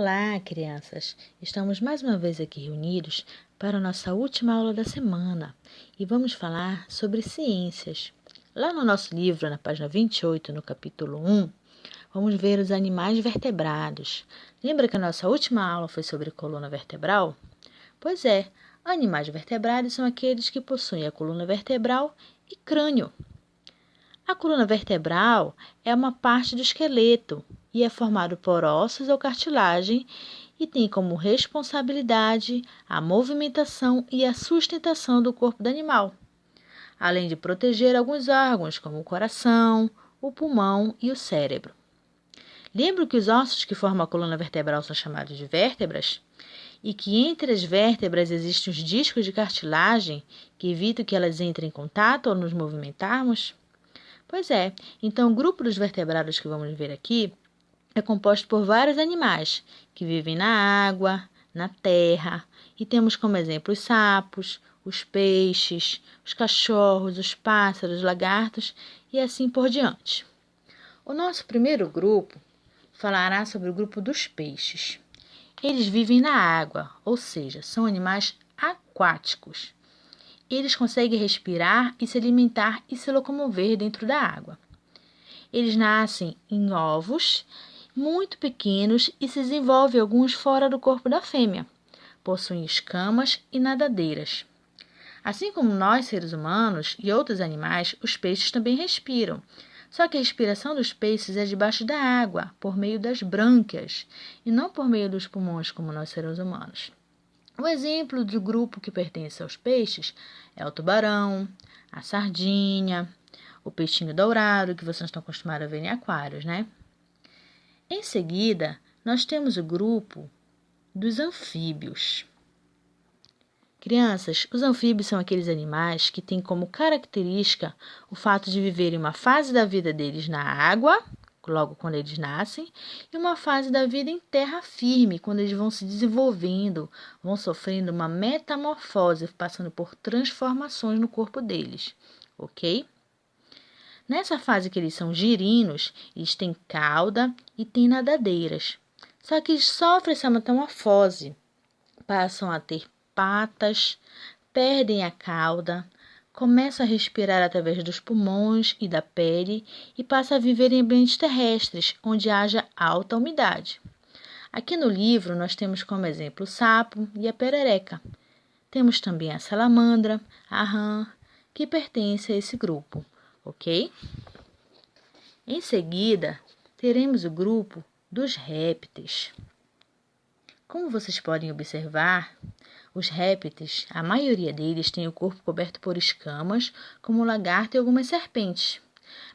Olá, crianças! Estamos mais uma vez aqui reunidos para a nossa última aula da semana e vamos falar sobre ciências. Lá no nosso livro, na página 28, no capítulo 1, vamos ver os animais vertebrados. Lembra que a nossa última aula foi sobre coluna vertebral? Pois é, animais vertebrados são aqueles que possuem a coluna vertebral e crânio. A coluna vertebral é uma parte do esqueleto e é formado por ossos ou cartilagem e tem como responsabilidade a movimentação e a sustentação do corpo do animal, além de proteger alguns órgãos como o coração, o pulmão e o cérebro. Lembra que os ossos que formam a coluna vertebral são chamados de vértebras? E que entre as vértebras existem os discos de cartilagem que evitam que elas entrem em contato ao nos movimentarmos? Pois é, então o grupo dos vertebrados que vamos ver aqui é composto por vários animais que vivem na água, na terra, e temos como exemplo os sapos, os peixes, os cachorros, os pássaros, lagartos e assim por diante. O nosso primeiro grupo falará sobre o grupo dos peixes. Eles vivem na água, ou seja, são animais aquáticos. Eles conseguem respirar e se alimentar e se locomover dentro da água. Eles nascem em ovos muito pequenos e se desenvolvem alguns fora do corpo da fêmea. Possuem escamas e nadadeiras. Assim como nós, seres humanos e outros animais, os peixes também respiram. Só que a respiração dos peixes é debaixo da água, por meio das brânquias, e não por meio dos pulmões, como nós, seres humanos. O exemplo do grupo que pertence aos peixes é o tubarão, a sardinha, o peixinho dourado, que vocês estão acostumados a ver em aquários, né? Em seguida, nós temos o grupo dos anfíbios. Crianças, os anfíbios são aqueles animais que têm como característica o fato de viverem uma fase da vida deles na água, logo quando eles nascem, e uma fase da vida em terra firme, quando eles vão se desenvolvendo, vão sofrendo uma metamorfose, passando por transformações no corpo deles, ok? Nessa fase que eles são girinos, eles têm cauda e têm nadadeiras. Só que eles sofrem essa metamorfose, passam a ter patas, perdem a cauda, começam a respirar através dos pulmões e da pele e passam a viver em ambientes terrestres, onde haja alta umidade. Aqui no livro nós temos como exemplo o sapo e a perereca. Temos também a salamandra, a rã, que pertence a esse grupo, ok? Em seguida, teremos o grupo dos répteis. Como vocês podem observar, os répteis, a maioria deles tem o corpo coberto por escamas, como o lagarto e algumas serpentes.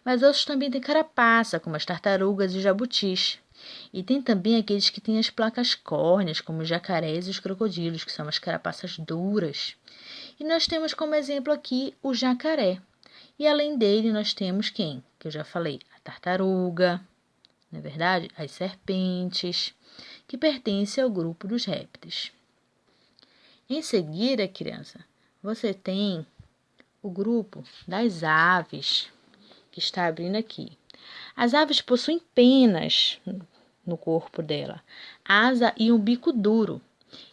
Mas outros também têm carapaça, como as tartarugas e os jabutis. E tem também aqueles que têm as placas córneas, como os jacarés e os crocodilos, que são as carapaças duras. E nós temos como exemplo aqui o jacaré. E além dele nós temos quem? Que eu já falei, a tartaruga, não é verdade? As serpentes, que pertencem ao grupo dos répteis. Em seguida, criança, você tem o grupo das aves, que está abrindo aqui. As aves possuem penas no corpo dela, asa e um bico duro,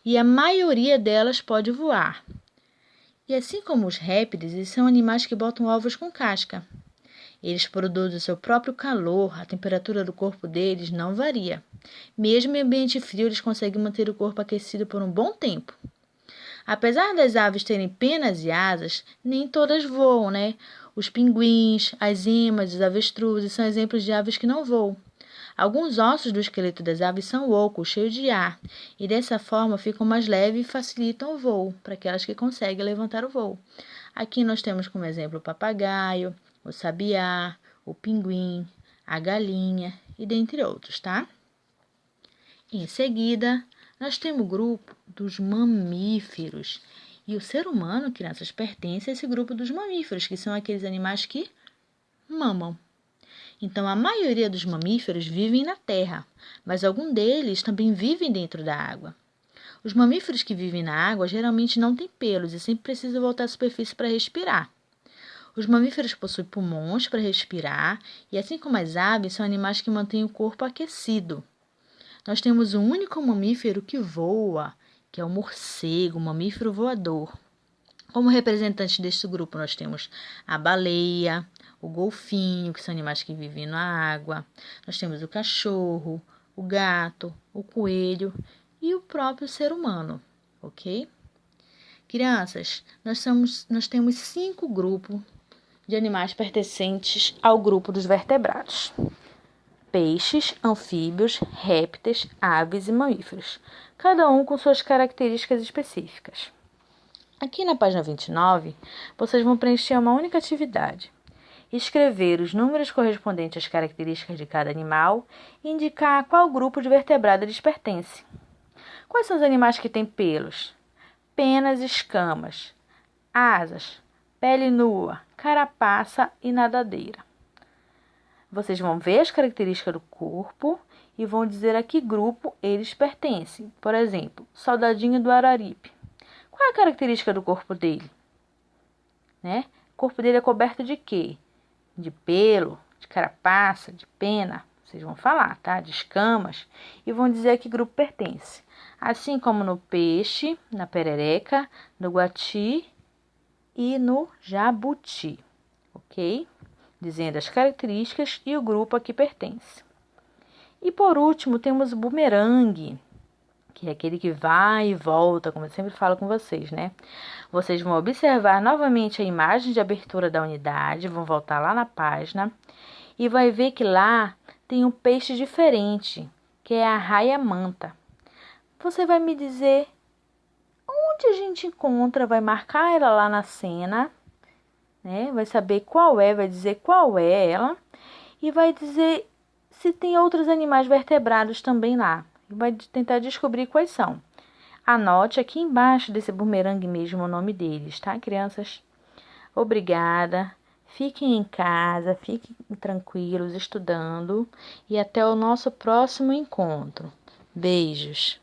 e a maioria delas pode voar. E assim como os répteis, eles são animais que botam ovos com casca. Eles produzem o seu próprio calor, a temperatura do corpo deles não varia. Mesmo em ambiente frio, eles conseguem manter o corpo aquecido por um bom tempo. Apesar das aves terem penas e asas, nem todas voam, né? Os pinguins, as emas, os avestruzes são exemplos de aves que não voam. Alguns ossos do esqueleto das aves são ocos, cheios de ar, e dessa forma ficam mais leves e facilitam o voo para aquelas que conseguem levantar o voo. Aqui nós temos como exemplo o papagaio, o sabiá, o pinguim, a galinha e dentre outros, tá? Em seguida, nós temos o grupo dos mamíferos. E o ser humano, crianças, pertence a esse grupo dos mamíferos, que são aqueles animais que mamam. Então, a maioria dos mamíferos vivem na terra, mas alguns deles também vivem dentro da água. Os mamíferos que vivem na água geralmente não têm pelos e sempre precisam voltar à superfície para respirar. Os mamíferos possuem pulmões para respirar e, assim como as aves, são animais que mantêm o corpo aquecido. nós temos um único mamífero que voa, que é o morcego, o mamífero voador. Como representantes deste grupo, nós temos a baleia, o golfinho, que são animais que vivem na água. Nós temos o cachorro, o gato, o coelho e o próprio ser humano, ok? Crianças, nós temos 5 grupos de animais pertencentes ao grupo dos vertebrados: peixes, anfíbios, répteis, aves e mamíferos, cada um com suas características específicas. Aqui na página 29, vocês vão preencher uma única atividade: escrever os números correspondentes às características de cada animal e indicar a qual grupo de vertebrado eles pertencem. Quais são os animais que têm pelos, penas e escamas, asas, pele nua, carapaça e nadadeira? Vocês vão ver as características do corpo e vão dizer a que grupo eles pertencem. Por exemplo, soldadinho do Araripe. Qual é a característica do corpo dele? O corpo dele é coberto de quê? De pelo, de carapaça, de pena. Vocês vão falar, tá? De escamas. E vão dizer a que grupo pertence. Assim como no peixe, na perereca, no guati e no jabuti. Ok? Dizendo as características e o grupo a que pertence. E por último, temos o bumerangue, que é aquele que vai e volta, como eu sempre falo com vocês, né? Vocês vão observar novamente a imagem de abertura da unidade, vão voltar lá na página e vai ver que lá tem um peixe diferente, que é a raia-manta. Você vai me dizer onde a gente encontra, vai marcar ela lá na cena, né? Vai saber qual é, vai dizer qual é ela e vai dizer se tem outros animais vertebrados também lá. E vai tentar descobrir quais são. Anote aqui embaixo desse bumerangue mesmo o nome deles, tá, crianças? Obrigada. Fiquem em casa, fiquem tranquilos, estudando. E até o nosso próximo encontro. Beijos.